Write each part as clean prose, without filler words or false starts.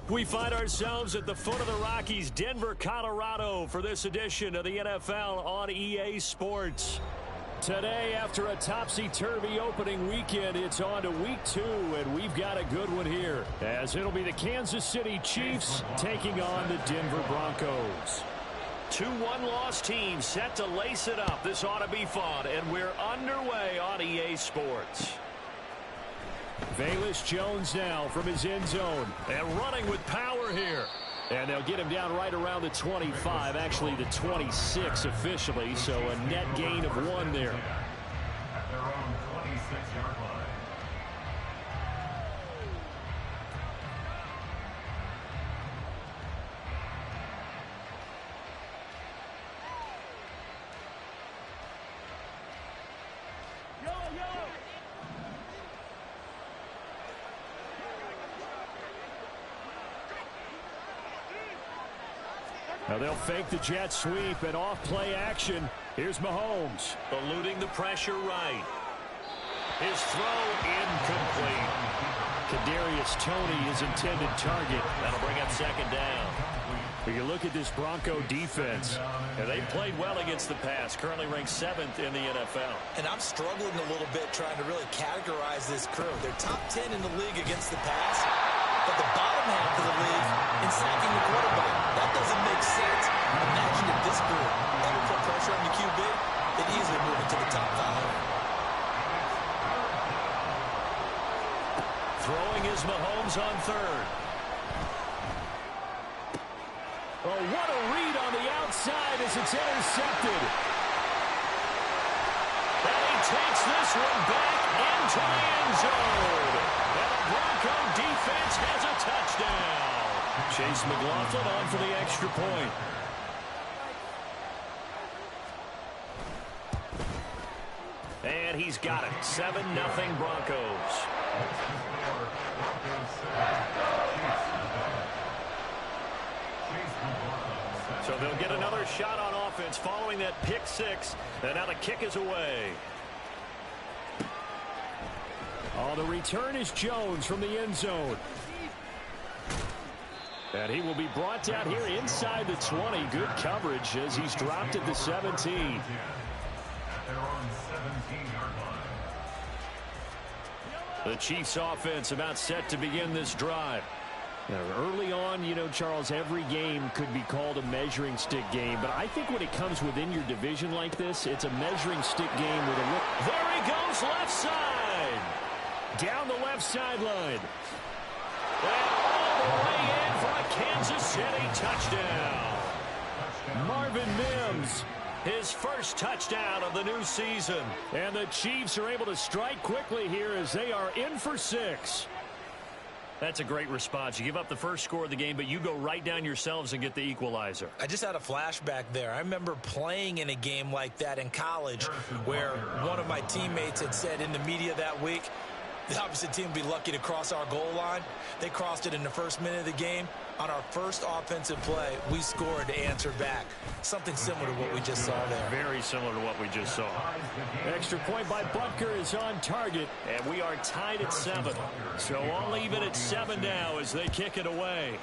We find ourselves at the foot of the Rockies, Denver, Colorado, for this edition of the NFL on EA Sports. Today, after a topsy-turvy opening weekend, it's on to week 2, and we've got a good one here, as it'll be the Kansas City Chiefs taking on the Denver Broncos. 2 one-loss teams set to lace it up. This ought to be fun, and we're underway on EA Sports. Velus Jones now from his end zone, and running with power here. And they'll get him down right around the 25, actually the 26 officially, so a net gain of 1 there. At their own 26-yard line. Now they'll fake the jet sweep and off play action. Here's Mahomes. Eluding the pressure right. His throw incomplete. Kadarius Toney, his intended target. That'll bring up second down. You look at this Bronco defense. And they played well against the pass. Currently ranked 7th in the NFL. And I'm struggling a little bit trying to really categorize this crew. They're top 10 in the league against the pass, but the bottom half of the league in sacking the quarterback. That doesn't make sense. Imagine if this group ever put pressure on the QB, they'd easily move into the top 5. Throwing is Mahomes on third. Oh, what a read on the outside as it's intercepted. And he takes this one back into the end zone. And the Bronco defense has a touchdown. Chase McLaughlin on for the extra point. And he's got it. 7-0 Broncos. So they'll get another shot on offense following that pick 6. And now the kick is away. Oh, the return is Jones from the end zone. And he will be brought down here inside the 20. Good coverage as he's dropped at the 17. At their own 17-yard line. The Chiefs offense about set to begin this drive. Now, early on, you know, Charles, every game could be called a measuring stick game. But I think when it comes within your division like this, it's a measuring stick game with a look. There he goes, left side. Down the left sideline. And all the way in for a Kansas City touchdown. Marvin Mims, his first touchdown of the new season. And the Chiefs are able to strike quickly here as they are in for 6. That's a great response. You give up the first score of the game, but you go right down yourselves and get the equalizer. I just had a flashback there. I remember playing in a game like that in college where one of my teammates had said in the media that week, the opposite team would be lucky to cross our goal line. They crossed it in the first minute of the game. On our first offensive play, we scored to answer back. Something similar to what we just saw there. Very similar to what we just saw. Extra point by Butker is on target, and we are tied at 7. So all even at 7 now as they kick it away.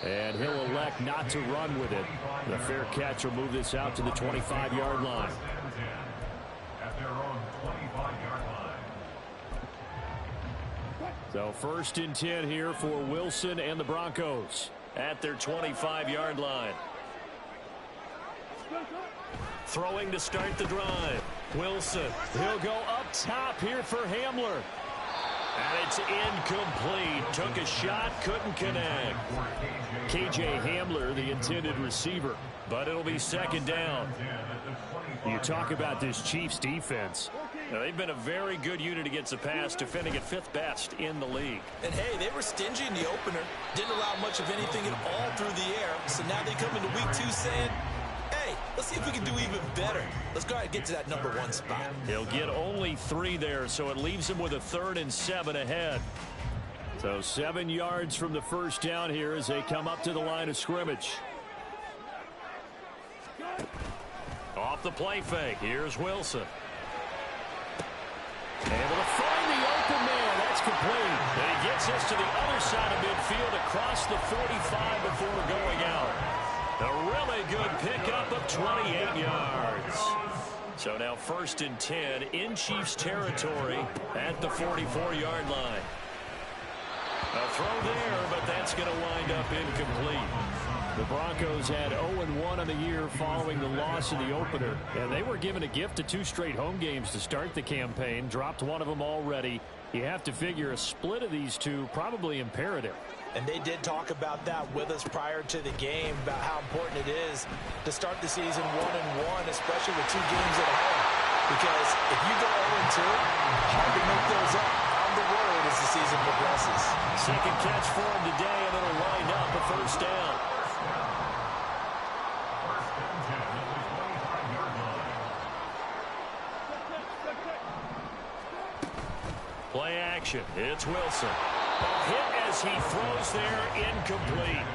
And he'll elect not to run with it. The fair catch will move this out to the 25-yard line. At their own 25-yard line. So 1st and 10 here for Wilson and the Broncos at their 25-yard line. Throwing to start the drive. Wilson, he'll go up top here for Hamler. And it's incomplete. Took a shot, couldn't connect. KJ Hamler, the intended receiver. But it'll be second down. You talk about this Chiefs defense. Now, they've been a very good unit against the pass, defending at 5th best in the league. And, hey, they were stingy in the opener. Didn't allow much of anything at all through the air. So now they come into week 2 saying, hey, let's see if we can do even better. Let's go ahead and get to that number 1 spot. He'll get only 3 there, so it leaves him with a 3rd and 7 ahead. So 7 yards from the first down here as they come up to the line of scrimmage. Off the play fake. Here's Wilson. Able to find the open man. That's complete. And he gets this to the other side of midfield across the 45 before going out. A really good pickup of 28 yards. So now 1st and 10 in Chiefs territory at the 44-yard line. A throw there, but that's going to wind up incomplete. The Broncos had 0-1 on the year following the loss in the opener. And they were given a gift of 2 straight home games to start the campaign. Dropped one of them already. You have to figure a split of these two probably imperative. And they did talk about that with us prior to the game, about how important it is to start the season 1-1, especially with 2 games at home. Because if you go 0-2, hard to make those up on the road as the season progresses. Second catch for him today, and it'll wind up a 1st down. Play action. It's Wilson. Hit as he throws there, incomplete.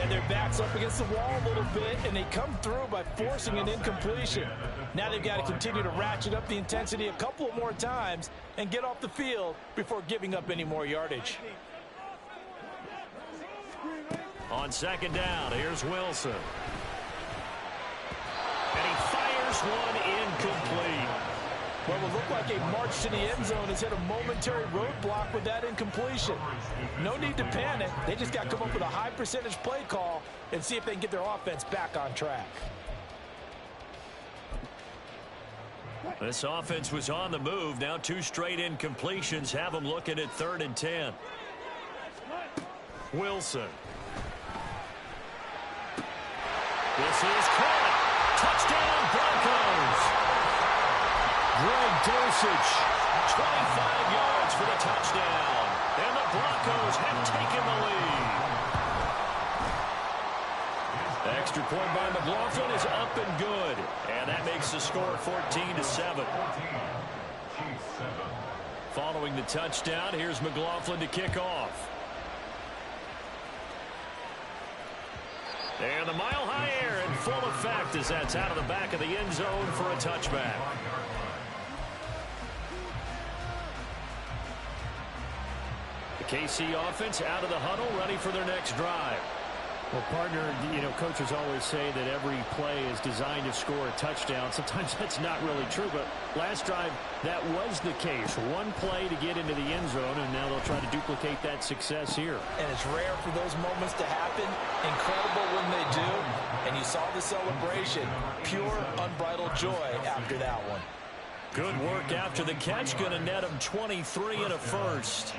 And their back's up against the wall a little bit, and they come through by forcing an incompletion. Now they've got to continue to ratchet up the intensity a couple more times and get off the field before giving up any more yardage. On 2nd down, here's Wilson. And he fires one incomplete. Well, it looked like a march to the end zone has hit a momentary roadblock with that incompletion. No need to panic. They just got to come up with a high percentage play call and see if they can get their offense back on track. This offense was on the move. Now 2 straight incompletions have them looking at 3rd and 10. Wilson. This is caught. Touchdown, Broncos. Greg Dulcich, 25 yards for the touchdown. And the Broncos have taken the lead. Extra point by McLaughlin is up and good. And that makes the score 14-7. Following the touchdown, here's McLaughlin to kick off. And the mile-high air in full effect as that's out of the back of the end zone for a touchback. The KC offense out of the huddle, ready for their next drive. Well, partner, you know, coaches always say that every play is designed to score a touchdown. Sometimes that's not really true, but last drive, that was the case. One play to get into the end zone, and now they'll try to duplicate that success here. And it's rare for those moments to happen. Incredible when they do. And you saw the celebration. Pure, unbridled joy after that one. Good work after the catch. Going to net them 23 and a first.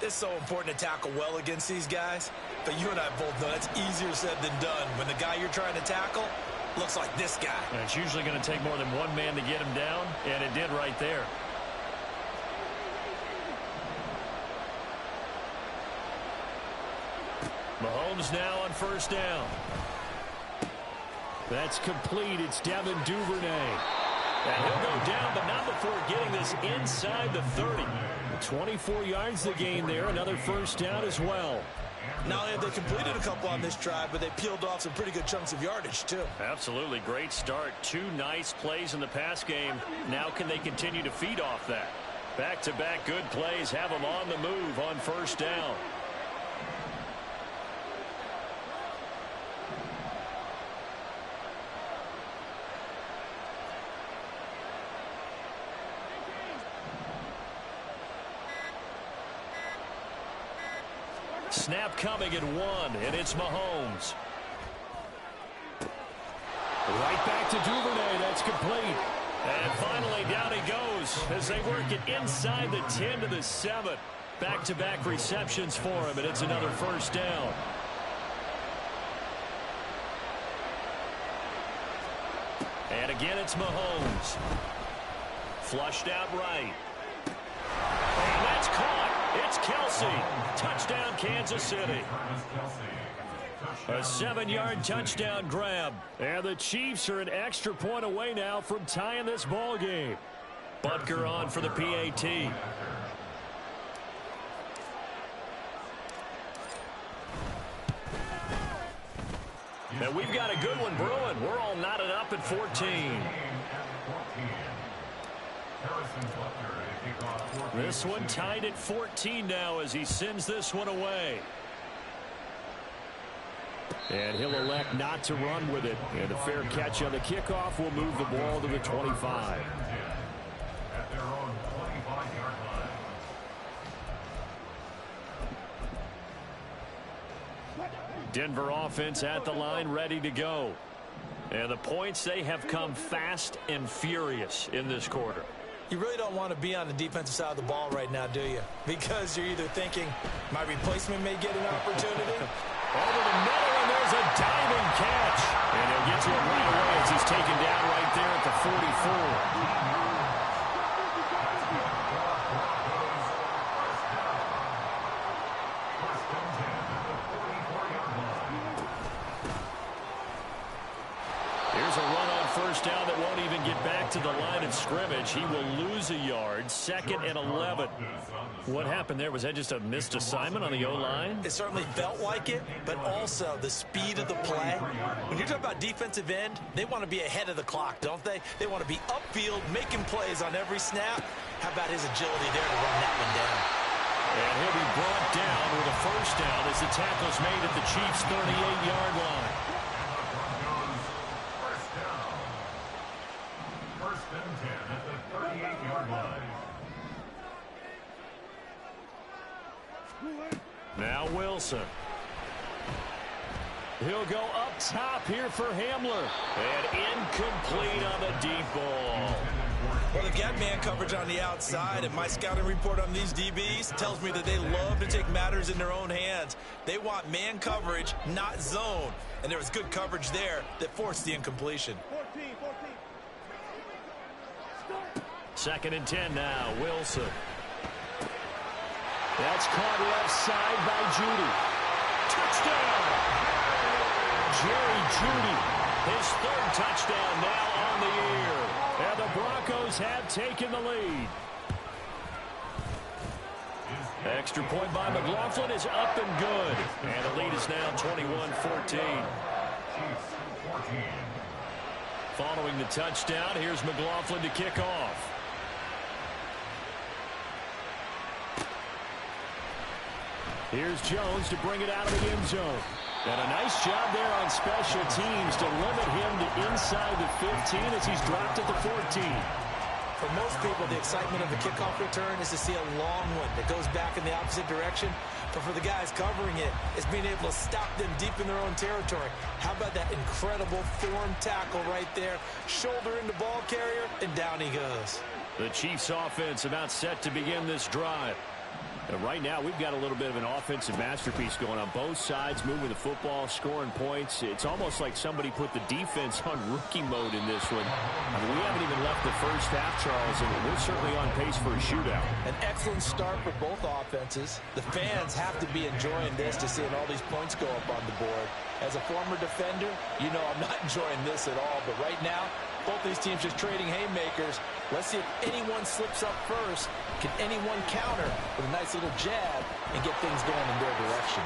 It's so important to tackle well against these guys, but you and I both know that's easier said than done when the guy you're trying to tackle looks like this guy. And it's usually going to take more than one man to get him down, and it did right there. Mahomes now on 1st down. That's complete. It's Devin Duvernay. And he'll go down, but not before getting this inside the 30. 24 yards the gain there. Another 1st down as well. Not only have they completed a couple on this drive, but they peeled off some pretty good chunks of yardage, too. Absolutely. Great start. 2 nice plays in the pass game. Now can they continue to feed off that? Back-to-back good plays have them on the move on 1st down. Snap coming at 1, and it's Mahomes. Right back to Duvernay. That's complete. And finally, down he goes as they work it inside the 10 to the 7. Back-to-back receptions for him, and it's another 1st down. And again, it's Mahomes. Flushed out right. And that's caught. It's Kelce. Touchdown, Kansas City. A 7-yard touchdown grab. And the Chiefs are an extra point away now from tying this ball game. Butker on for the PAT. And we've got a good one brewing. We're all knotted up at 14. This one tied at 14 now as he sends this one away. And he'll elect not to run with it. And a fair catch on the kickoff will move the ball to the 25. At their own 25-yard line. Denver offense at the line, ready to go. And the points, they have come fast and furious in this quarter. You really don't want to be on the defensive side of the ball right now, do you? Because you're either thinking, my replacement may get an opportunity. Over the middle, and there's a diving catch. And he'll get to it right away as he's taken down right there at the 44. Here's a run on first down that won't even get back to the line of scrimmage. He will lose a yard. 2nd and 11. What happened there? Was that just a missed assignment on the O-line? It certainly felt like it, but also the speed of the play. When you're talking about defensive end, they want to be ahead of the clock, don't they? They want to be upfield, making plays on every snap. How about his agility there to run that one down? And he'll be brought down with a first down as the tackle's made at the Chiefs' 38-yard line. First and 10 at the 38-yard line. Now Wilson. He'll go up top here for Hamler. And incomplete on the deep ball. Well, they've got man coverage on the outside, and my scouting report on these DBs tells me that they love to take matters in their own hands. They want man coverage, not zone. And there was good coverage there that forced the incompletion. 2nd and 10 now. Wilson. That's caught left side by Jeudy. Touchdown! Jerry Jeudy, his 3rd touchdown now on the year. And the Broncos have taken the lead. Extra point by McLaughlin is up and good. And the lead is now 21-14. Following the touchdown, here's McLaughlin to kick off. Here's Jones to bring it out of the end zone. And a nice job there on special teams to limit him to inside the 15 as he's dropped at the 14. For most people, the excitement of the kickoff return is to see a long one that goes back in the opposite direction. But for the guys covering it, it's being able to stop them deep in their own territory. How about that incredible form tackle right there? Shoulder into ball carrier, and down he goes. The Chiefs offense about set to begin this drive. And right now, we've got a little bit of an offensive masterpiece going on both sides, moving the football, scoring points. It's almost like somebody put the defense on rookie mode in this one. I mean, we haven't even left the first half, Charles, and we're certainly on pace for a shootout. An excellent start for both offenses. The fans have to be enjoying this to seeing all these points go up on the board. As a former defender, you know I'm not enjoying this at all. But right now, both these teams just trading haymakers. Let's see if anyone slips up first. Can anyone counter with a nice little jab and get things going in their direction?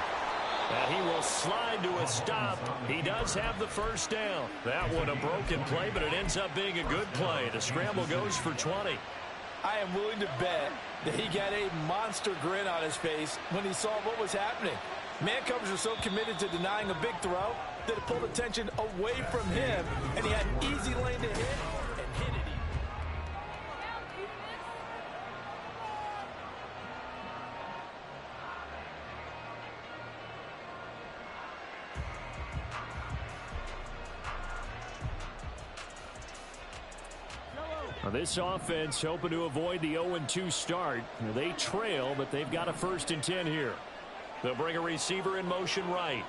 And he will slide to a stop. He does have the first down. That one a broken play, but it ends up being a good play. The scramble goes for 20. I am willing to bet that he got a monster grin on his face when he saw what was happening. Man coverage was so committed to denying a big throw that it pulled attention away from him, and he had an easy lane to hit and hit it. Now this offense hoping to avoid the 0-2 start. They trail, but they've got a 1st and 10 here. They'll bring a receiver in motion right.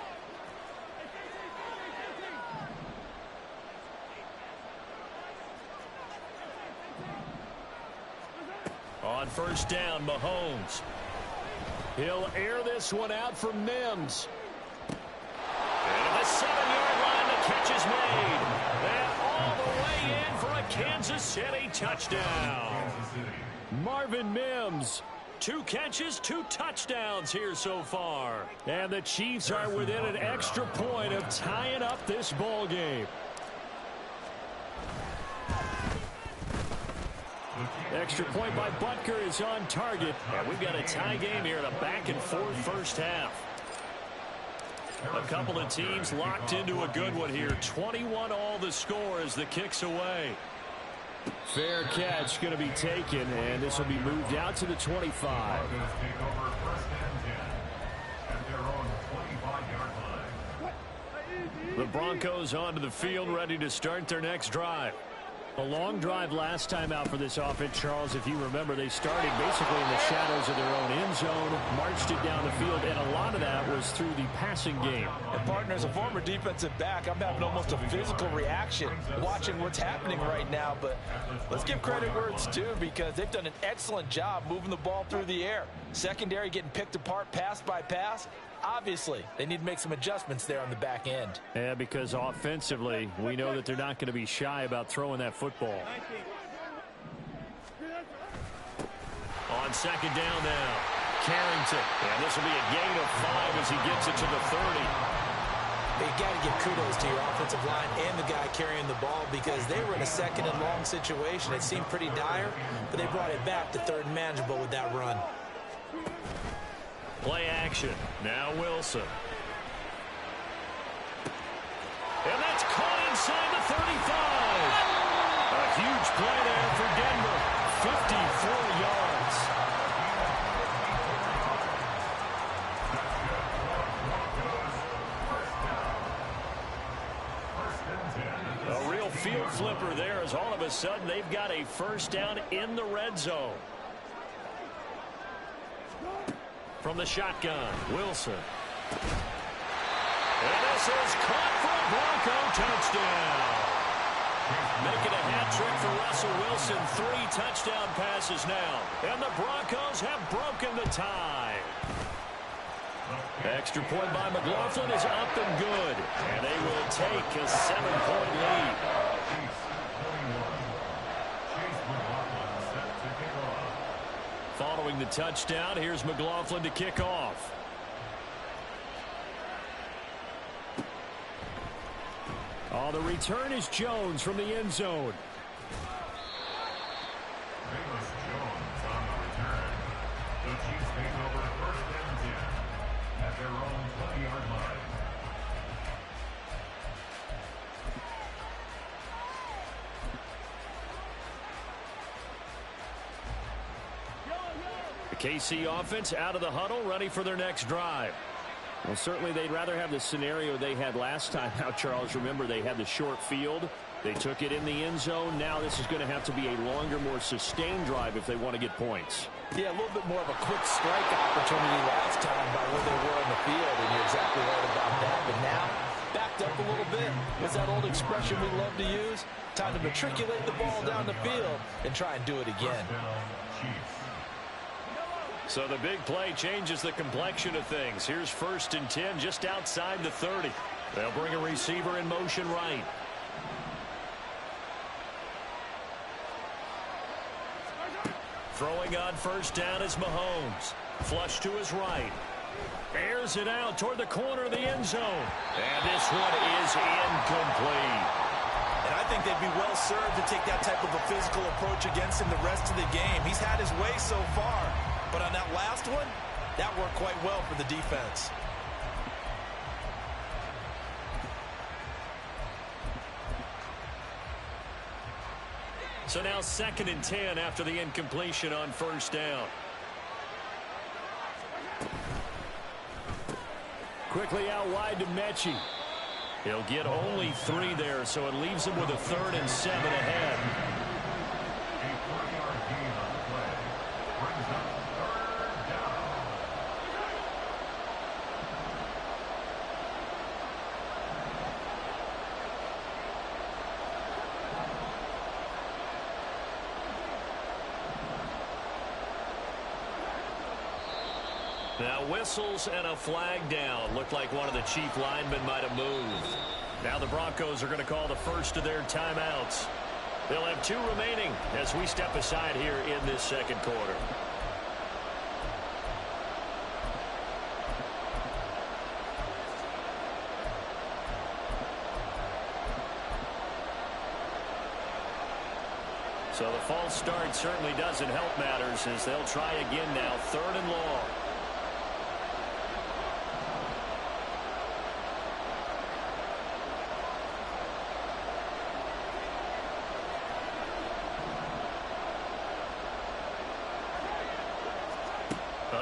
On first down, Mahomes. He'll air this one out for Mims. And at the 7-yard line, the catch is made. And all the way in for a Kansas City touchdown. Marvin Mims. 2 catches, 2 touchdowns here so far. And the Chiefs are within an extra point of tying up this ball game. The Extra point by Butker is on target. And we've got a tie game here in a back-and-forth first half. A couple of teams locked into a good one here. 21 all the score as the kick's away. Fair catch going to be taken, and this will be moved out to the 25. The Broncos onto the field, ready to start their next drive. A long drive last time out for this offense, Charles. If you remember, they started basically in the shadows of their own end zone, marched it down the field, and a lot of that was through the passing game. And partner, as a former defensive back, I'm having almost a physical reaction watching what's happening right now. But let's give credit where it's due, because they've done an excellent job moving the ball through the air. Secondary getting picked apart pass by pass. Obviously, they need to make some adjustments there on the back end. Yeah, because offensively, we know that they're not going to be shy about throwing that football. On second down now, Carrington. And this will be a gain of 5 as he gets it to the 30. You got to give kudos to your offensive line and the guy carrying the ball, because they were in a second and long situation. It seemed pretty dire, but they brought it back to third and manageable with that run. Play action. Now Wilson. And that's caught inside the 35. A huge play there for Denver. 54 yards. A real field flipper there, as all of a sudden they've got a first down in the red zone. From the shotgun, Wilson. And this is caught for a Bronco touchdown. Making a hat trick for Russell Wilson. 3 touchdown passes now. And the Broncos have broken the tie. Extra point by McLaughlin is up and good. And they will take a 7-point lead. Following the touchdown, here's McLaughlin to kick off. Oh, the return is Jones from the end zone. Jones on the return. The Chiefs take over first and 10 at their own 20-yard line. KC offense out of the huddle, ready for their next drive. Well, certainly they'd rather have the scenario they had last time out, Charles. Remember, they had the short field. They took it in the end zone. Now this is going to have to be a longer, more sustained drive if they want to get points. Yeah, a little bit more of a quick strike opportunity last time by where they were on the field, and you're exactly right about that. But now, backed up a little bit. What's that old expression we love to use? Time to matriculate the ball down the field and try and do it again. So the big play changes the complexion of things. Here's first and 10 just outside the 30. They'll bring a receiver in motion right. Throwing on first down is Mahomes. Flush to his right. Airs it out toward the corner of the end zone. And this one is incomplete. And I think they'd be well served to take that type of a physical approach against him the rest of the game. He's had his way so far. But on that last one, that worked quite well for the defense. So now second and 10 after the incompletion on first down. Quickly out wide to Mechie. He'll get only 3 there, so it leaves him with a 3rd and 7 ahead. Now whistles and a flag down. Looked like one of the chief linemen might have moved. Now the Broncos are going to call the first of their timeouts. They'll have 2 remaining as we step aside here in this second quarter. So the false start certainly doesn't help matters as they'll try again now, 3rd and long.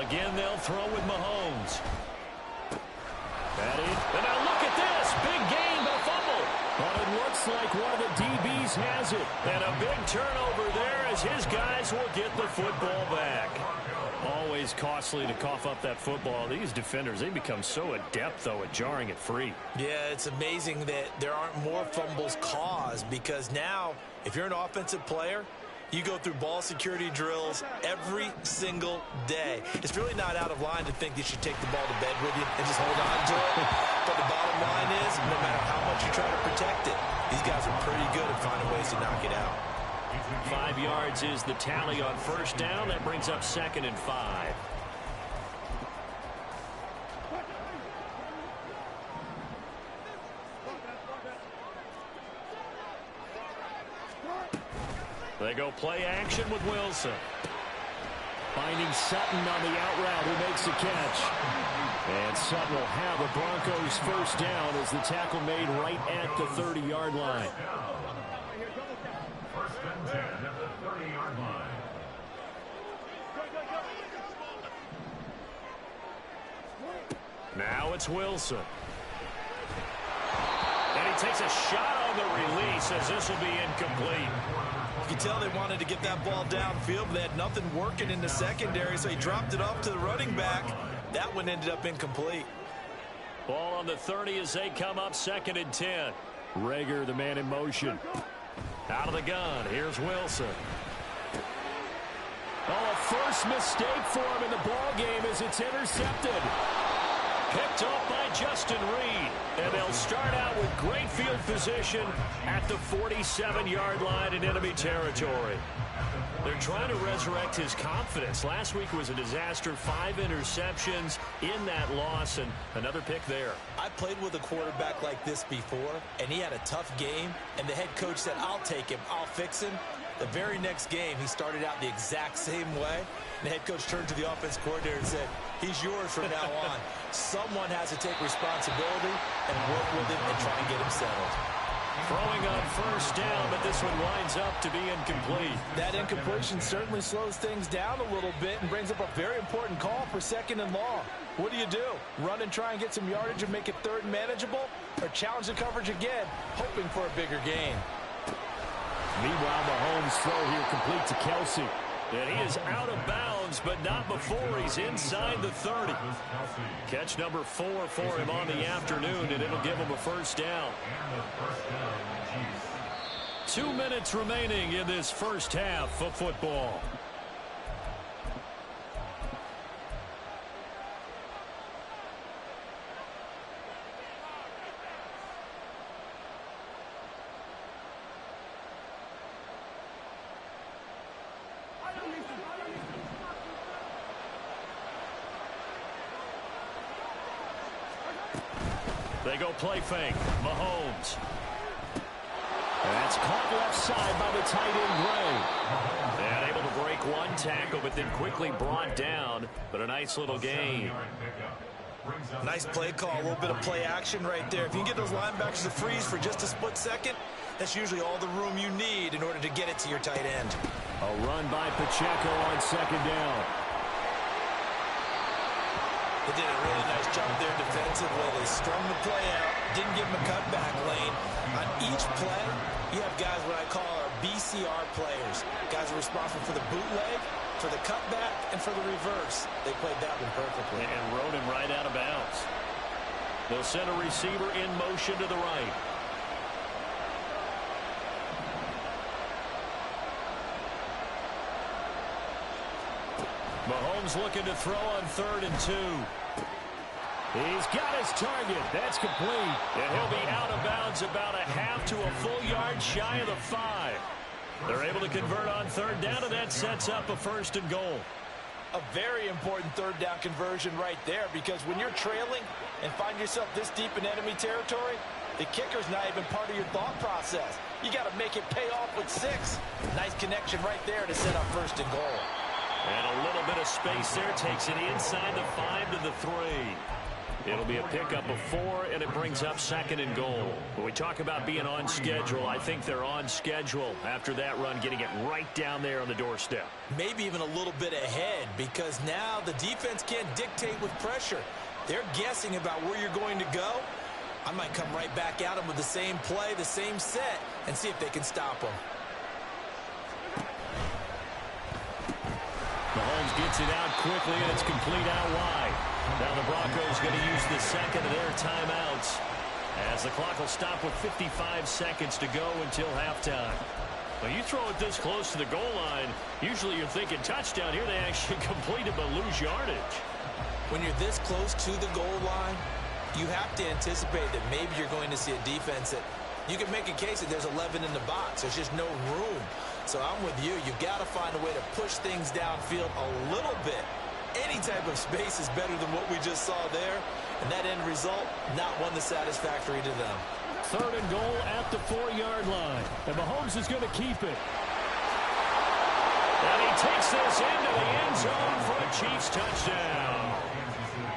Again, they'll throw with Mahomes. And now look at this. Big gain, but a fumble. But it looks like one of the DBs has it. And a big turnover there as his guys will get the football back. Always costly to cough up that football. These defenders, they become so adept, though, at jarring it free. Yeah, it's amazing that there aren't more fumbles caused because now, if you're an offensive player, you go through ball security drills every single day. It's really not out of line to think you should take the ball to bed with you and just hold on to it. But the bottom line is, no matter how much you try to protect it, these guys are pretty good at finding ways to knock it out. 5 yards is the tally on 1st down. That brings up 2nd and 5. They go play action with Wilson. Finding Sutton on the out route who makes the catch. And Sutton will have the Broncos 1st down as the tackle made right at the 30-yard line. 1st and 10 at the 30-yard line. Now it's Wilson. And he takes a shot on the release as this will be incomplete. You can tell they wanted to get that ball downfield, but they had nothing working in the secondary, so he dropped it off to the running back. That one ended up incomplete. Ball on the 30 as they come up 2nd and 10. Reagor, the man in motion. Out of the gun. Here's Wilson. Oh, a first mistake for him in the ball game as it's intercepted. Picked off by Justin Reed. And they'll start out with great field position at the 47-yard line in enemy territory. They're trying to resurrect his confidence. Last week was a disaster. 5 interceptions in that loss, and another pick there. I played with a quarterback like this before, and he had a tough game, and the head coach said, I'll take him, I'll fix him. The very next game, he started out the exact same way. And the head coach turned to the offense coordinator and said, he's yours from now on. Someone has to take responsibility and work with him and try and get him settled. Throwing on 1st down, but this one winds up to be incomplete. That incompletion certainly slows things down a little bit and brings up a very important call for 2nd and long. What do? Run and try and get some yardage and make it 3rd and manageable? Or challenge the coverage again, hoping for a bigger gain? Meanwhile, Mahomes' throw here complete to Kelsey. And he is out of bounds, but not before he's inside the 30. Catch number 4 for him on the afternoon, and it'll give him a 1st down. 2 minutes remaining in this 1st half of football. They go play fake. Mahomes. And that's caught left side by the tight end, Gray. And able to break one tackle, but then quickly brought down. But a nice little gain. Nice play call, a little bit of play action right there. If you can get those linebackers to freeze for just a split second, that's usually all the room you need in order to get it to your tight end. A run by Pacheco on 2nd down. They did a really nice job there defensively. They strung the play out, didn't give them a cutback lane. On each play, you have guys what I call our BCR players. Guys are responsible for the bootleg, for the cutback, and for the reverse. They played that one perfectly. And rode him right out of bounds. They'll send a receiver in motion to the right. Mahomes looking to throw on 3rd and 2. He's got his target. That's complete. And he'll be out of bounds about a half to a full yard shy of the 5. They're able to convert on 3rd down, and that sets up a 1st and goal. A very important 3rd down conversion right there, because when you're trailing and find yourself this deep in enemy territory, The kicker's not even part of your thought process. You got to make it pay off with 6. Nice connection right there to set up 1st and goal. And a little bit of space there. Takes it inside the 5 to the 3. It'll be a pickup of 4, and it brings up 2nd and goal. When we talk about being on schedule, I think they're on schedule after that run, getting it right down there on the doorstep. Maybe even a little bit ahead, because now the defense can't dictate with pressure. They're guessing about where you're going to go. I might come right back at them with the same play, the same set, and see if they can stop them. Mahomes gets it out quickly, and it's complete out wide. Now the Broncos going to use the 2nd of their timeouts as the clock will stop with 55 seconds to go until halftime. When you throw it this close to the goal line, usually you're thinking touchdown. Here they actually complete it but lose yardage. When you're this close to the goal line, you have to anticipate that maybe you're going to see a defense that you can make a case that there's 11 in the box. There's just no room. So I'm with you. You've got to find a way to push things downfield a little bit. Any type of space is better than what we just saw there. And that end result, not one that's satisfactory to them. 3rd and goal at the 4-yard line. And Mahomes is going to keep it. And he takes this into the end zone for a Chiefs touchdown.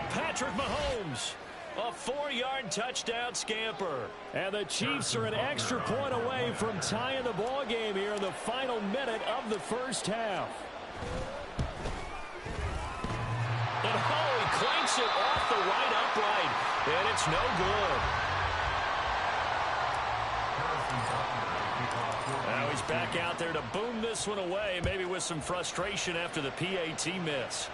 Patrick Mahomes, a 4-yard touchdown scamper. And the Chiefs are an extra point away from tying the ball game here in the final minute of the first half. And he clanks it off the right upright, and it's no good. Now he's back out there to boom this one away, maybe with some frustration after the PAT miss.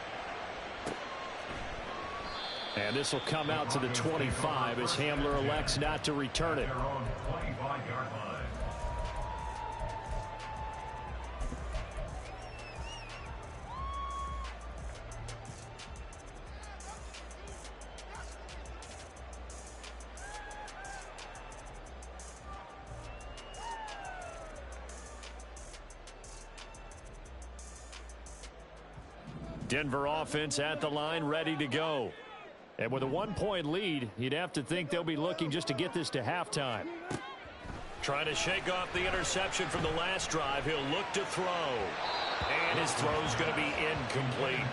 And this will come out to the 25 as Hamler elects not to return it. Denver offense at the line, ready to go. And with a 1-point lead, you'd have to think they'll be looking just to get this to halftime. Trying to shake off the interception from the last drive. He'll look to throw. And his throw's going to be incomplete.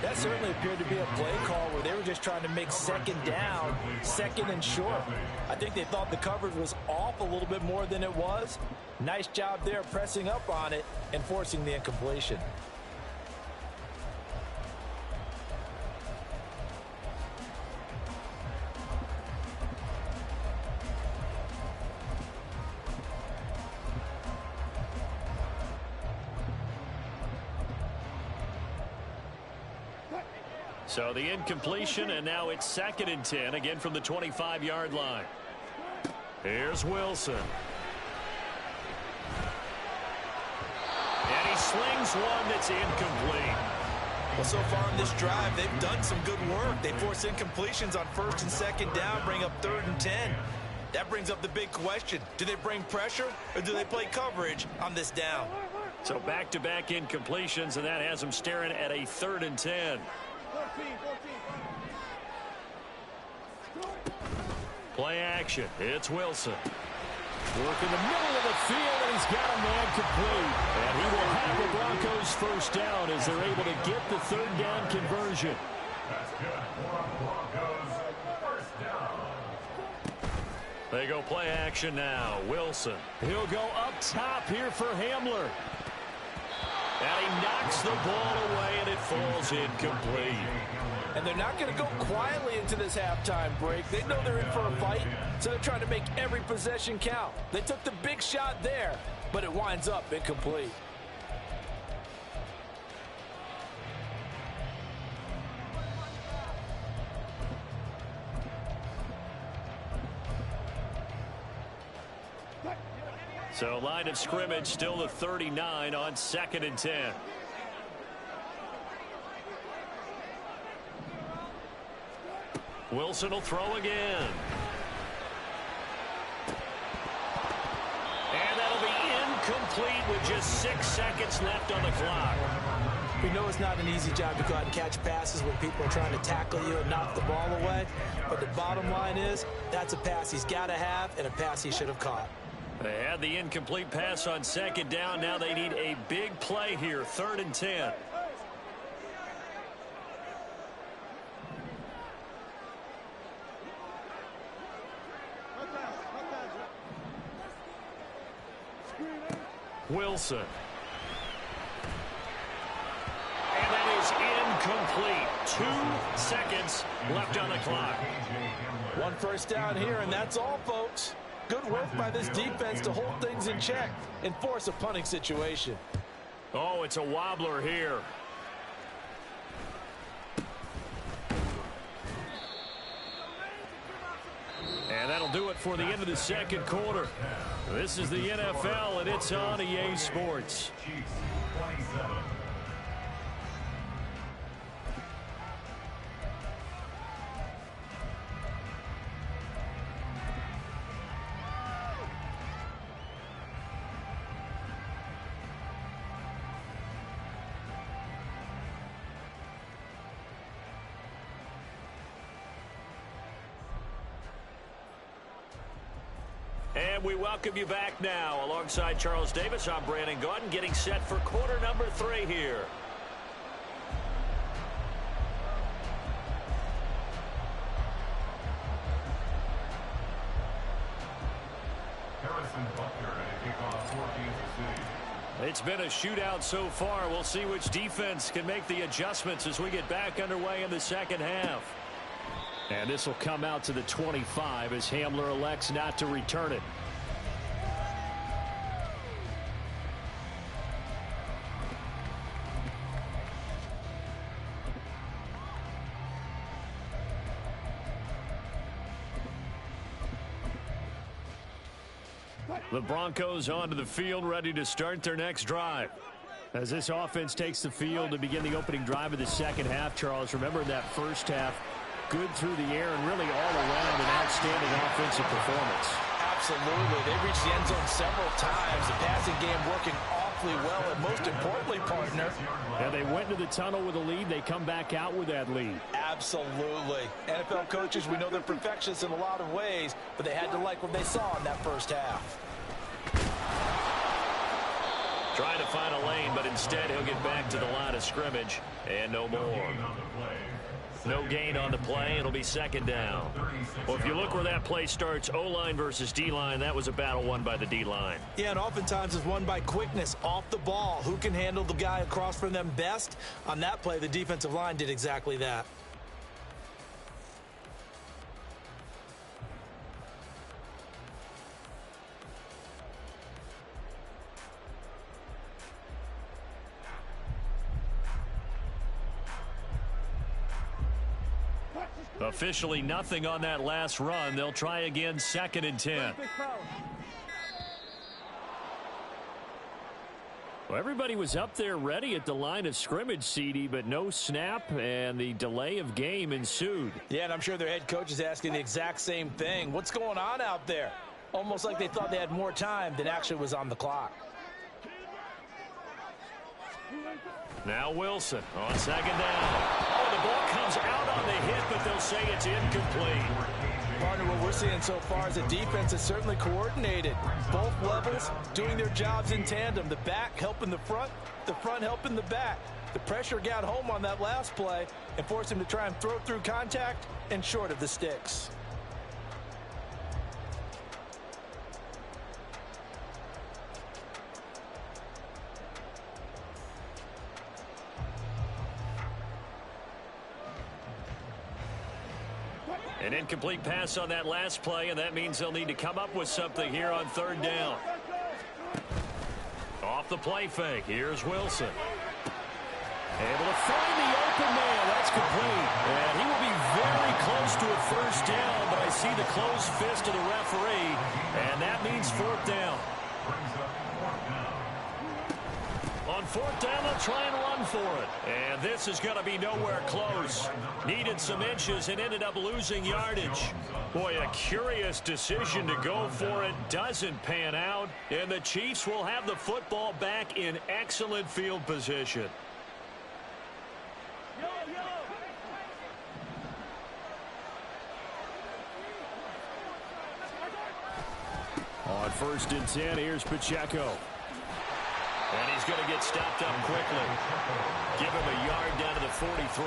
That certainly appeared to be a play call where they were just trying to make 2nd down, 2nd and short. I think they thought the coverage was off a little bit more than it was. Nice job there pressing up on it and forcing the incompletion. So the incompletion, and now it's 2nd and 10, again from the 25-yard line. Here's Wilson. And he slings one that's incomplete. Well, so far in this drive, they've done some good work. They force incompletions on 1st and 2nd down, bring up 3rd and 10. That brings up the big question. Do they bring pressure, or do they play coverage on this down? So back-to-back incompletions, and that has them staring at a 3rd and 10. Play action. It's Wilson. Work in the middle of the field, and he's got a man complete. And he will have the Broncos first down as they're able to get the 3rd down conversion. That's good for Broncos. First down. They go play action now. Wilson. He'll go up top here for Hamler. And he knocks the ball away, and it falls incomplete. And they're not going to go quietly into this halftime break. They know they're in for a fight, so they're trying to make every possession count. They took the big shot there, but it winds up incomplete. So line of scrimmage still the 39 on 2nd and 10. Wilson will throw again. And that'll be incomplete with just 6 seconds left on the clock. We know it's not an easy job to go out and catch passes when people are trying to tackle you and knock the ball away. But the bottom line is, that's a pass he's got to have and a pass he should have caught. They had the incomplete pass on second down. Now they need a big play here, 3rd and 10. Wilson. And that is incomplete. 2 seconds left on the clock. 1 first down here, and that's all, folks. Good work by this defense to hold things in check and force a punting situation. Oh, it's a wobbler here. And that'll do it for the end of the second quarter. This is the NFL, and it's on EA Sports. Chiefs 27. And we welcome you back now. Alongside Charles Davis, I'm Brandon Gaudin, getting set for quarter number 3 here. Harrison Butker at kickoff for Kansas City. It's been a shootout so far. We'll see which defense can make the adjustments as we get back underway in the second half. And this will come out to the 25 as Hamler elects not to return it. The Broncos onto the field, ready to start their next drive. As this offense takes the field to begin the opening drive of the second half, Charles, remember that first half, good through the air and really all around an outstanding offensive performance. Absolutely. They reached the end zone several times. The passing game working awfully well, and most importantly, partner. Yeah, they went into the tunnel with a lead. They come back out with that lead. Absolutely. NFL coaches, we know they're perfectionists in a lot of ways, but they had to like what they saw in that first half. Trying to find a lane, but instead he'll get back to the line of scrimmage, and no more. No gain on the play. It'll be second down. Well, if you look where that play starts, O-line versus D-line, that was a battle won by the D-line. Yeah, and oftentimes it's won by quickness off the ball. Who can handle the guy across from them best? On that play, the defensive line did exactly that. Officially nothing on that last run. They'll try again, 2nd and 10. Well, everybody was up there ready at the line of scrimmage, CD, but no snap, and the delay of game ensued. Yeah, and I'm sure their head coach is asking the exact same thing. What's going on out there? Almost like they thought they had more time than actually was on the clock. Now Wilson on second down. Oh, the ball comes out on the hit, but they'll say it's incomplete. Partner, what we're seeing so far is a defense is certainly coordinated. Both levels doing their jobs in tandem. The back helping the front helping the back. The pressure got home on that last play and forced him to try and throw through contact and short of the sticks. An incomplete pass on that last play, and that means they'll need to come up with something here on 3rd down. Off the play fake, here's Wilson. Able to find the open man. That's complete. And he will be very close to a first down, but I see the closed fist of the referee, and that means 4th down. On 4th down, they'll try and run for it. And this is going to be nowhere close. Needed some inches and ended up losing yardage. Boy, a curious decision to go for it. Doesn't pan out. And the Chiefs will have the football back in excellent field position. On 1st and 10, here's Pacheco. And he's going to get stopped up quickly. Give him a yard down to the 43.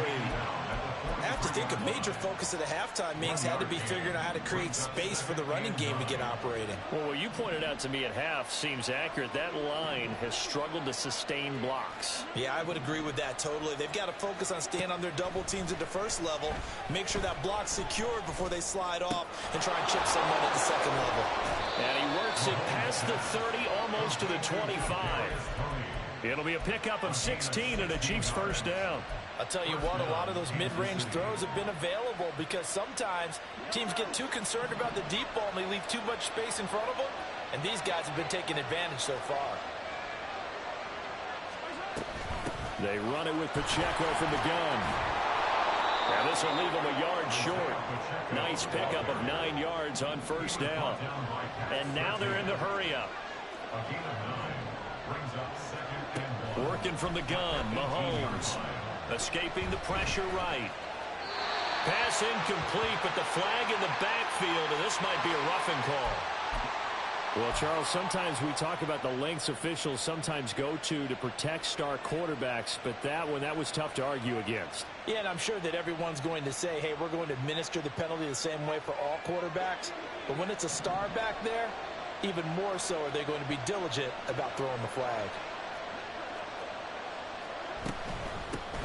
I have to think a major focus at the halftime means had to be figuring out how to create space for the running game to get operating. Well, what you pointed out to me at half seems accurate. That line has struggled to sustain blocks. Yeah, I would agree with that totally. They've got to focus on staying on their double teams at the first level, make sure that block's secured before they slide off and try and chip someone at the second level. And he works it past the 30, almost to the 25. It'll be a pickup of 16 and a Chiefs first down. I'll tell you what, a lot of those mid-range throws have been available because sometimes teams get too concerned about the deep ball and they leave too much space in front of them, and these guys have been taking advantage so far. They run it with Pacheco from the gun. Now this will leave them a yard short. Nice pickup of 9 yards on first down. And now they're in the hurry-up. Working from the gun, Mahomes. Escaping the pressure right. Pass incomplete, but the flag in the backfield, and this might be a roughing call. Well, Charles, sometimes we talk about the lengths officials sometimes go to protect star quarterbacks, but that was tough to argue against. Yeah, and I'm sure that everyone's going to say, hey, we're going to administer the penalty the same way for all quarterbacks. But when it's a star back there, even more so are they going to be diligent about throwing the flag.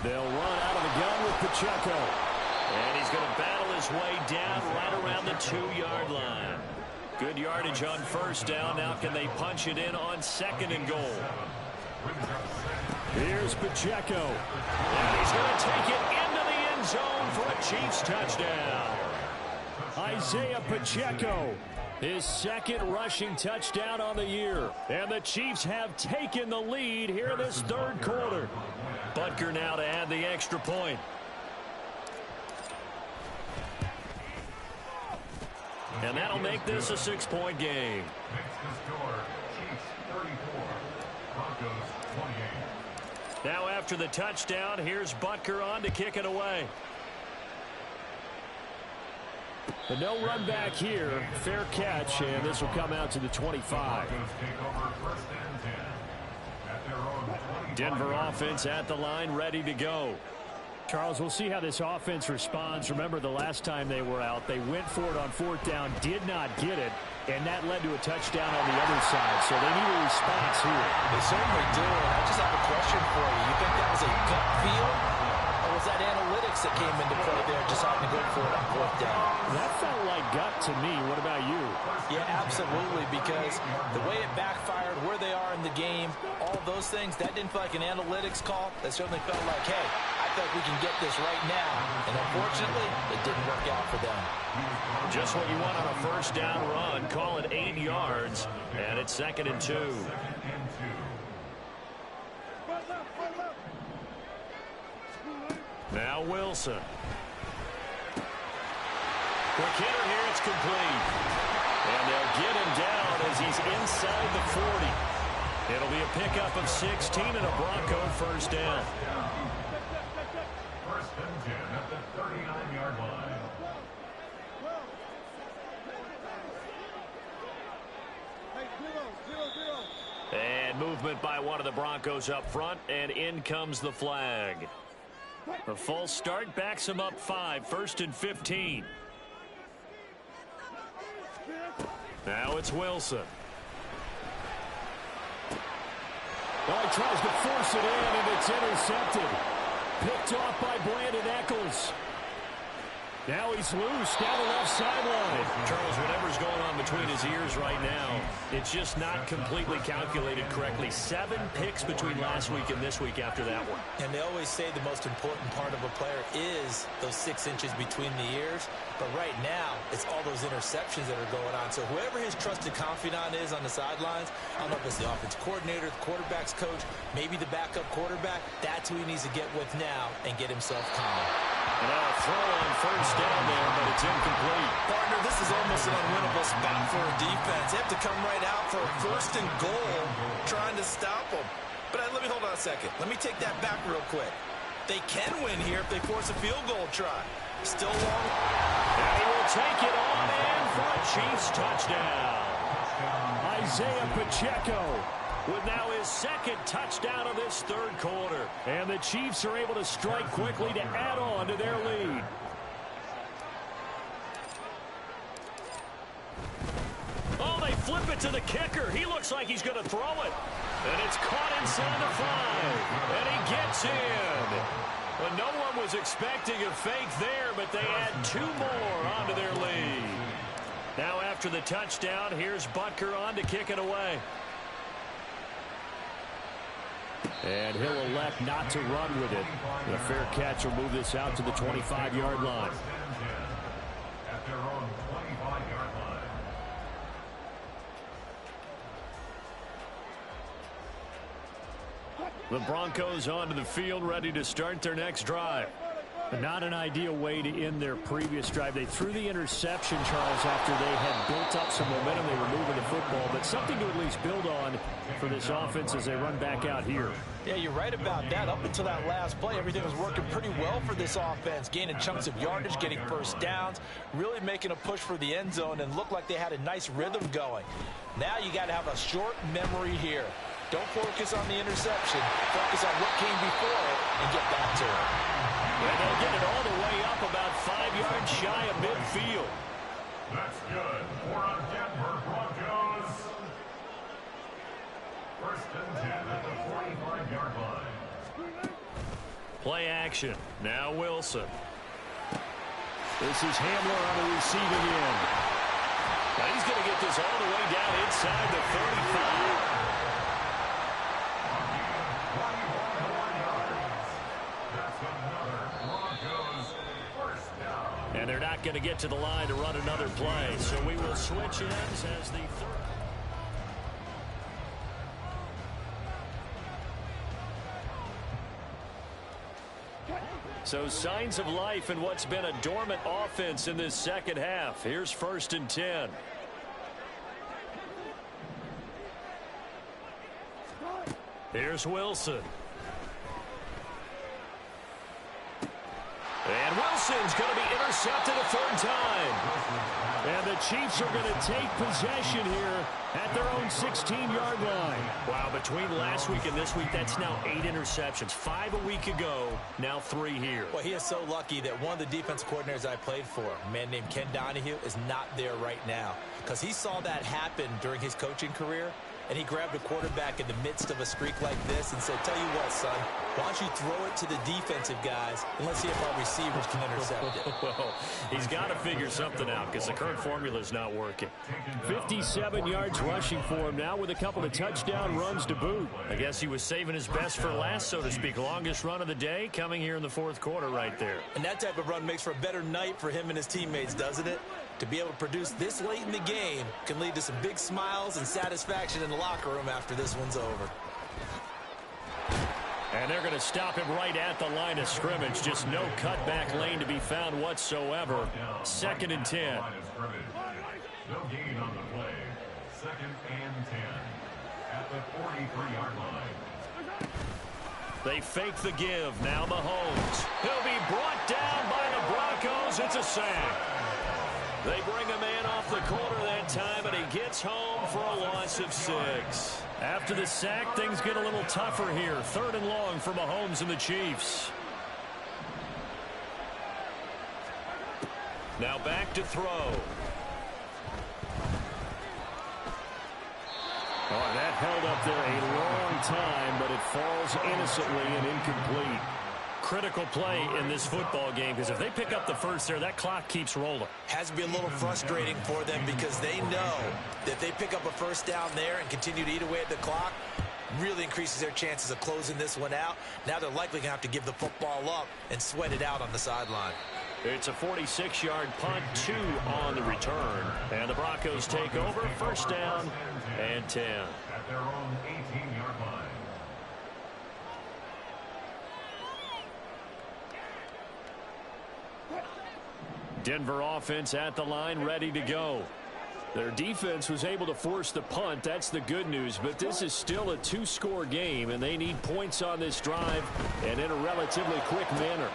They'll run out of the gun with Pacheco. And he's going to battle his way down right around the 2-yard line. Good yardage on first down. Now can they punch it in on 2nd and goal? Here's Pacheco. And he's going to take it into the end zone for a Chiefs touchdown. Isaiah Pacheco, his 2nd rushing touchdown on the year. And the Chiefs have taken the lead here in this 3rd quarter. Butker now to add the extra point. And that'll make this a 6-point game. Now after the touchdown, here's Butker on to kick it away. But no run back here. Fair catch, and this will come out to the 25. Denver offense at the line, ready to go. Charles, we'll see how this offense responds. Remember the last time they were out, they went for it on 4th down, did not get it, and that led to a touchdown on the other side. So they need a response here. They certainly do, and I just have a question for you. You think that was a gut feel, or was that analytics that came into play there, deciding to go for it on 4th down? That felt like gut to me. What about you? Yeah, absolutely, because the way it backfired, where they are in the game, all those things, that didn't feel like an analytics call. That certainly felt like, hey, I think we can get this right now. And unfortunately, it didn't work out for them. Just what you want on a first down run. Call it 8 yards, and it's 2nd and 2. Now Wilson. Quick hitter here, it's complete. And they'll get him down as he's inside the 40. It'll be a pickup of 16 and a Bronco first down. 1st and 10 at the 39-yard line. And movement by one of the Broncos up front, and in comes the flag. A false start backs him up 5, 1st and 15. Now it's Wilson. Well, he tries to force it in, and it's intercepted. Picked off by Brandon Echols. Now he's loose down the left sideline. Charles, whatever's going on between his ears right now, it's just not completely calculated correctly. 7 picks between last week and this week after that one. And they always say the most important part of a player is those 6 inches between the ears. But right now, it's all those interceptions that are going on. So whoever his trusted confidant is on the sidelines, I don't know if it's the offense coordinator, the quarterback's coach, maybe the backup quarterback, that's who he needs to get with now and get himself calm. And now a throw on first down there, but it's incomplete. Partner, this is almost an unwinnable spot for a defense. They have to come right out for a 1st and goal trying to stop them. But let me hold on a second. Let me take that back real quick. They can win here if they force a field goal try. Still long. And he will take it on in for a Chiefs touchdown. Isaiah Pacheco with now his second touchdown of this third quarter. And the Chiefs are able to strike quickly to add on to their lead. Oh, they flip it to the kicker. He looks like he's going to throw it. And it's caught inside the 5. And he gets in. Well, no one was expecting a fake there, but they add 2 more onto their lead. Now after the touchdown, here's Butker on to kick it away. And he'll elect not to run with it. The fair catch will move this out to the 25-yard line. At their own 25-yard line. The Broncos onto the field, ready to start their next drive. Not an ideal way to end their previous drive. They threw the interception, Charles, after they had built up some momentum. They were moving the football, but something to at least build on for this offense as they run back out here. Yeah, you're right about that. Up until that last play, everything was working pretty well for this offense, gaining chunks of yardage, getting first downs, really making a push for the end zone, and looked like they had a nice rhythm going. Now you got to have a short memory here. Don't focus on the interception. Focus on what came before it and get back to it. And they'll get it all the way up about 5 yards shy of midfield. That's good for a Denver Broncos. First and 10 at the 45-yard line. Play action. Now Wilson. This is Hamler on the receiving end. Now he's going to get this all the way down inside the 35. And they're not going to get to the line to run another play. So we will switch ends as the third. So signs of life in what's been a dormant offense in this second half. Here's first and 10. Here's Wilson. And Wilson's going to be intercepted a third time. And the Chiefs are going to take possession here at their own 16-yard line. Wow, between last week and this week, that's now 8 interceptions. 5 a week ago, now 3 here. Well, he is so lucky that one of the defense coordinators I played for, a man named Ken Donahue, is not there right now. Because he saw that happen during his coaching career, and he grabbed a quarterback in the midst of a streak like this and said, tell you what, son, why don't you throw it to the defensive guys and let's see if our receivers can intercept it. Well, he's got to figure something out because the current formula is not working. 57 yards rushing for him now with a couple of touchdown runs to boot. I guess he was saving his best for last, so to speak. Longest run of the day coming here in the fourth quarter right there. And that type of run makes for a better night for him and his teammates, doesn't it? To be able to produce this late in the game can lead to some big smiles and satisfaction in the locker room after this one's over. And they're going to stop him right at the line of scrimmage. Just no cutback lane to be found whatsoever. Second and 10. No gain on the play. Second and 10 at the 43-yard line. They fake the give. Now Mahomes. He'll be brought down by the Broncos. It's a sack. They bring a man off the corner that time, and he gets home for a loss of 6. After the sack, things get a little tougher here. Third and long for Mahomes and the Chiefs. Now back to throw. Oh, that held up there a long time, but it falls innocently and incomplete. Critical play in this football game because if they pick up the first there, that clock keeps rolling. Has to be a little frustrating for them because they know that if they pick up a first down there and continue to eat away at the clock, really increases their chances of closing this one out. Now they're likely going to have to give the football up and sweat it out on the sideline. It's a 46-yard punt, 2 on the return. And the Broncos take over, first down and 10. At their own 18-yard line. Denver offense at the line, ready to go. Their defense was able to force the punt. That's the good news. But this is still a 2-score game, and they need points on this drive and in a relatively quick manner.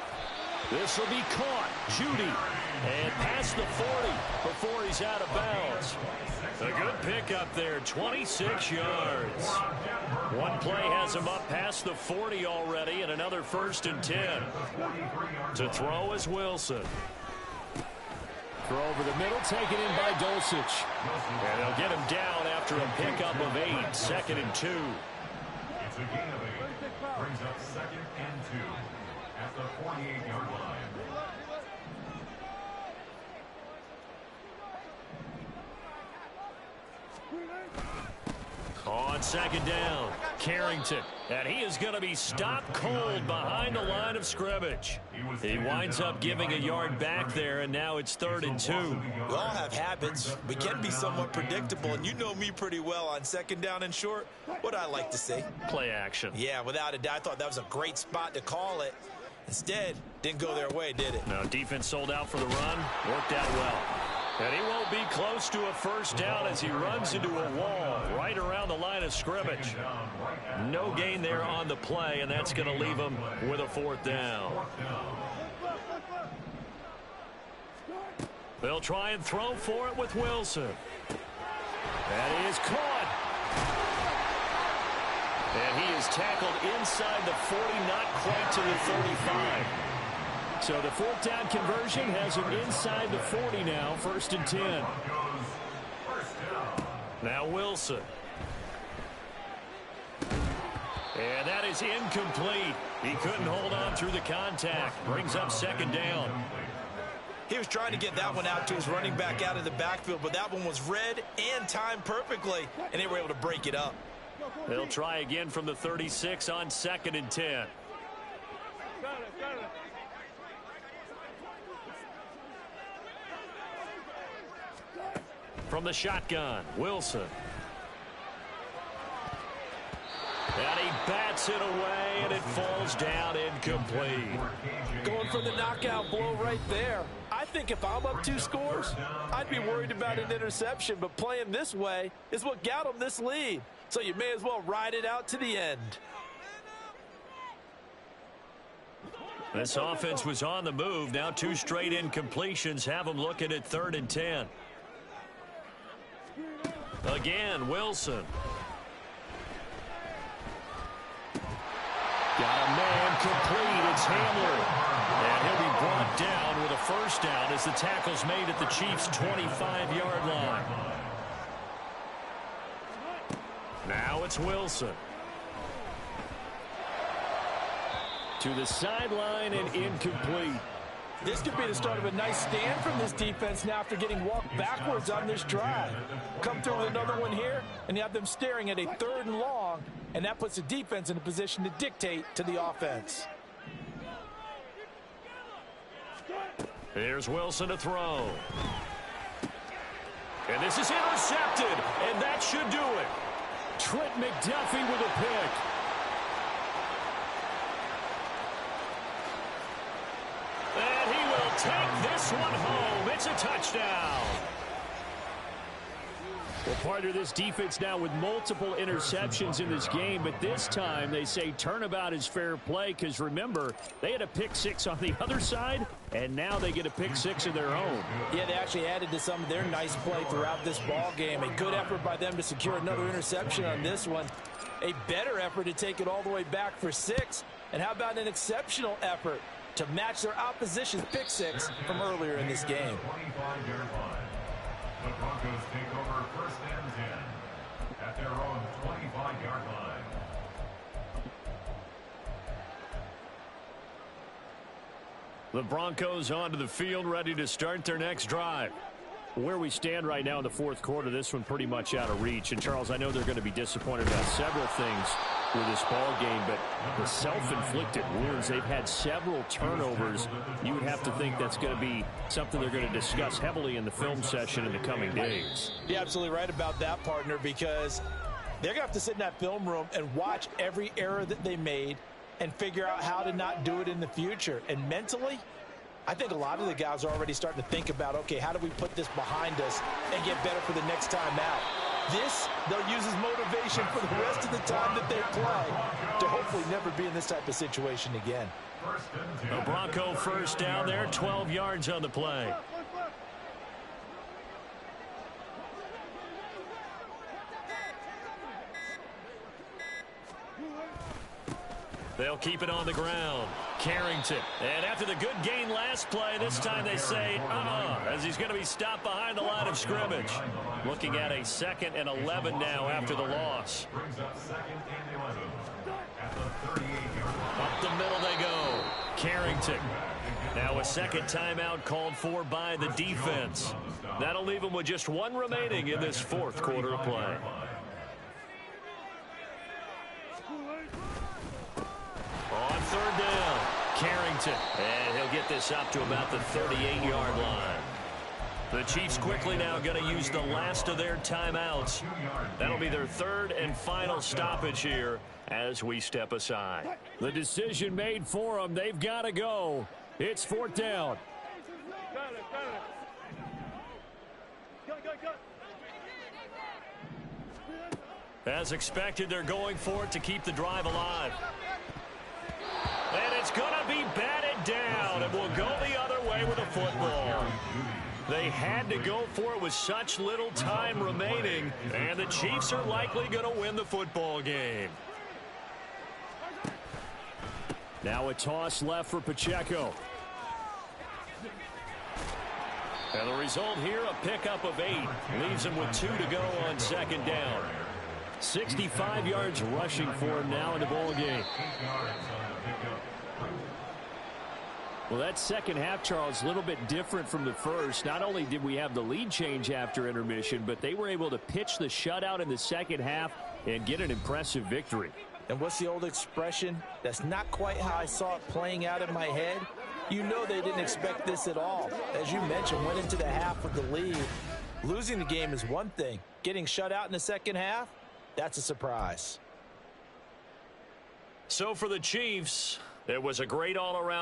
This will be caught. Judy. And past the 40 before he's out of bounds. A good pickup there, 26 yards. One play has him up past the 40 already, and another 1st and 10. To throw is Wilson. Throw over the middle, taken in by Dulcich. And they'll get him down after a pickup of 8, 2nd and 2. It's a gain of 8. Brings up 2nd and 2 at the 48-yard line. On 2nd down, Carrington. And he is going to be stopped cold behind the line of scrimmage. He winds up giving a yard back there, and now it's 3rd and 2. We all have habits. We can be somewhat predictable, and you know me pretty well on 2nd down and short. What I like to say? Play action. Yeah, without a doubt. I thought that was a great spot to call it. Instead, didn't go their way, did it? No, defense sold out for the run. Worked out well. And he won't be close to a 1st down as he runs into a wall right around the line of scrimmage. No gain there on the play, and that's going to leave him with a 4th down. They'll try and throw for it with Wilson. That is caught. And he is tackled inside the 40, not quite to the 35. So the 4th down conversion has him inside the 40 now, 1st and 10. Now Wilson. And that is incomplete. He couldn't hold on through the contact. Brings up 2nd down. He was trying to get that one out to his running back out of the backfield, but that one was read and timed perfectly, and they were able to break it up. They'll try again from the 36 on 2nd and 10. From the shotgun, Wilson. And he bats it away, and it falls down incomplete. Going for the knockout blow right there. I think if I'm up 2 scores, I'd be worried about an interception, but playing this way is what got him this lead. So you may as well ride it out to the end. This offense was on the move. Now 2 straight incompletions have them looking at 3rd and 10. Again, Wilson. Got a man complete. It's Hamler. And he'll be brought down with a 1st down as the tackle's made at the Chiefs' 25-yard line. Now it's Wilson. To the sideline and incomplete. This could be the start of a nice stand from this defense now after getting walked backwards on this drive. Come through with another one here, and you have them staring at a 3rd and long, and that puts the defense in a position to dictate to the offense. Here's Wilson to throw. And this is intercepted, and that should do it. Trent McDuffie with a pick. And he will take this one home. It's a touchdown. Well, partner, this defense now with multiple interceptions in this game, but this time they say turnabout is fair play because, remember, they had a pick 6 on the other side, and now they get a pick 6 of their own. Yeah, they actually added to some of their nice play throughout this ball game. A good effort by them to secure another interception on this one. A better effort to take it all the way back for 6. And how about an exceptional effort to match their opposition's pick 6 from earlier in this game? The Broncos take over 1st and 10 at their own 25-yard line. The Broncos onto the field, ready to start their next drive. Where we stand right now in the 4th quarter, this one pretty much out of reach. And, Charles, I know they're going to be disappointed about several things with this ball game, but the self-inflicted wounds, they've had several turnovers. You would have to think that's going to be something they're going to discuss heavily in the film session in the coming days. You're absolutely right about that, partner, because they're going to have to sit in that film room and watch every error that they made and figure out how to not do it in the future. And mentally, I think a lot of the guys are already starting to think about, okay, how do we put this behind us and get better for the next time out? This, they'll use as motivation for the rest of the time that they play to hopefully never be in this type of situation again. A Bronco first down there, 12 yards on the play. They'll keep it on the ground. Carrington. And after the good gain last play, this time they say, as he's going to be stopped behind the line of scrimmage. Looking at a 2nd and 11 now after the loss. Up the middle they go. Carrington. Now a second timeout called for by the defense. That'll leave them with just one remaining in this 4th quarter of play. On 3rd down, Carrington. And he'll get this up to about the 38-yard line. The Chiefs quickly now going to use the last of their timeouts. That'll be their 3rd and final stoppage here as we step aside. The decision made for them. They've got to go. It's 4th down. As expected, they're going for it to keep the drive alive. And it's going to be batted down, and we'll go the other way with the football. They had to go for it with such little time remaining, and the Chiefs are likely going to win the football game. Now a toss left for Pacheco. And the result here, a pickup of 8. Leaves him with 2 to go on 2nd down. 65 yards rushing for him now in the ball game. Well, that second half, Charles, a little bit different from the first. Not only did we have the lead change after intermission, but they were able to pitch the shutout in the second half and get an impressive victory. And what's the old expression? That's not quite how I saw it playing out in my head. You know they didn't expect this at all. As you mentioned, went into the half with the lead. Losing the game is one thing. Getting shut out in the second half, that's a surprise. So for the Chiefs, it was a great all-around